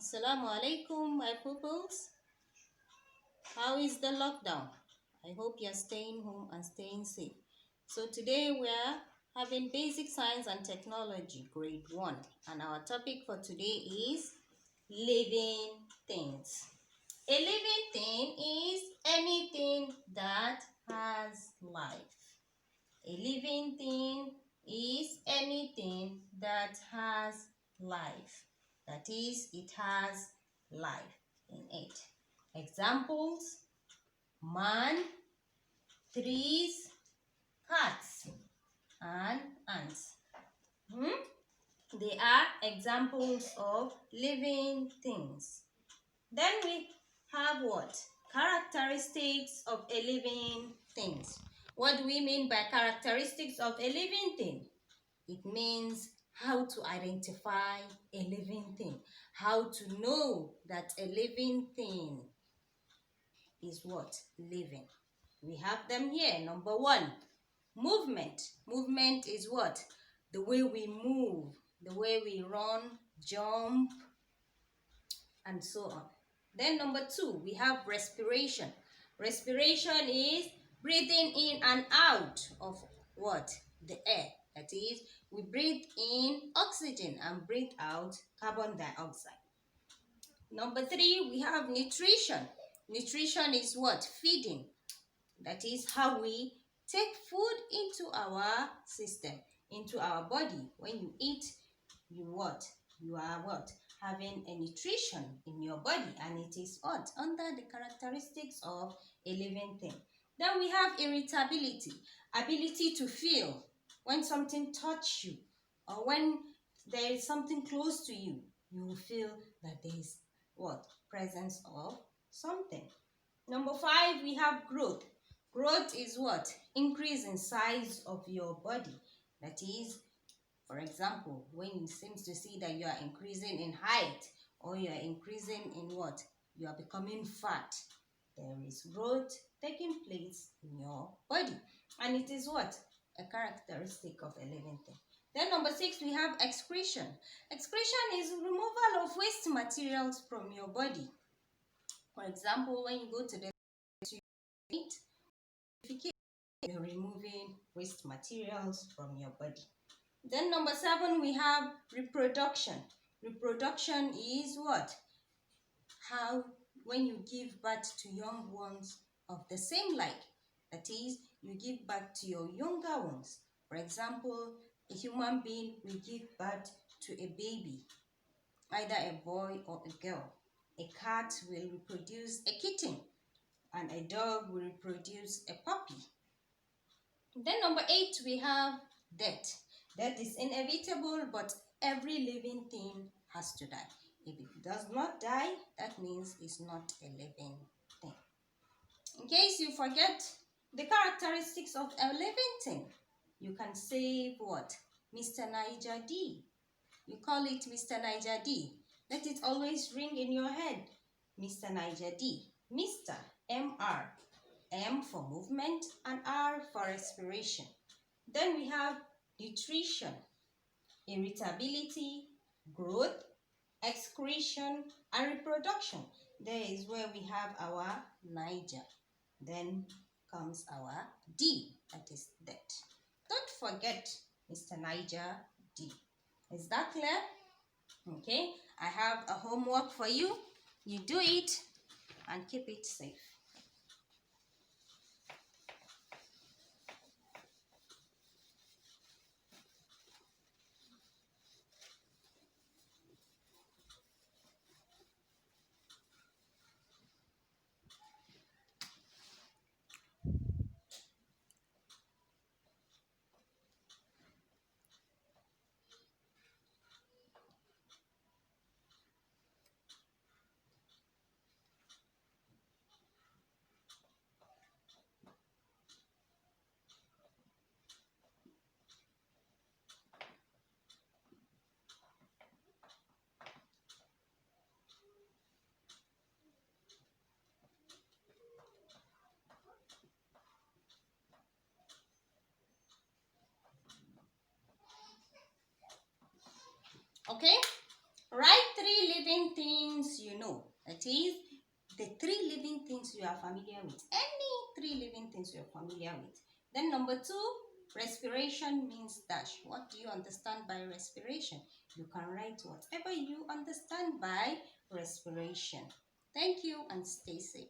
Assalamu alaikum, my pupils. How is the lockdown? I hope you're staying home and staying safe. So today we are having Basic Science and Technology, Grade 1. And our topic for today is living things. A living thing is anything that has life. A living thing is anything that has life. That is, it has life in it. Examples: man, trees, cats, and ants. They are examples of living things. Then we have what? Characteristics of a living things. What do we mean by characteristics of a living thing? It means how to identify a living thing, how to know that a living thing is what? Living. We have them here. Number 1, movement. Movement is what? The way we move, the way we run, jump, and so on. Then number 2, we have respiration. Respiration is breathing in and out of what? The air. That is, we breathe in oxygen and breathe out carbon dioxide. Number 3, we have nutrition. Nutrition is what? Feeding. That is how we take food into our system, into our body. When you eat, you what? You are what? Having a nutrition in your body, and it is what? Under the characteristics of a living thing. Then we have irritability, ability to feel when something touches you, or when there is something close to you, you will feel that there is what? Presence of something. Number 5, we have growth. Growth is what? Increase in size of your body. That is, for example, when you seem to see that you are increasing in height, or you are increasing in what? You are becoming fat. There is growth taking place in your body. And it is what? A characteristic of a living thing. Then number 6, we have excretion. Excretion is removal of waste materials from your body. For example, when you go to the eat, you're removing waste materials from your body. Then number 7, we have reproduction. Reproduction is what? How when you give birth to young ones of the same like. That is, you give birth to your younger ones. For example, a human being will give birth to a baby, either a boy or a girl. A cat will reproduce a kitten, and a dog will reproduce a puppy. Then number 8, we have death. Death is inevitable, but every living thing has to die. If it does not die, that means it's not a living thing. In case you forget the characteristics of a living thing, you can say what? Mr. Niger D. You call it Mr. Niger D. Let it always ring in your head. Mr. Niger D. Mr. M-R. M for movement and R for respiration. Then we have nutrition, irritability, growth, excretion, and reproduction. There is where we have our Niger. Then comes our D, that is death. Don't forget Mr. Niger D. Is that clear? Okay, I have a homework for you. You do it and keep it safe. Okay, write 3 living things It is the three living things you are familiar with. Any three living things you are familiar with. Then number 2, respiration means dash. What do you understand by respiration? You can write whatever you understand by respiration. Thank you and stay safe.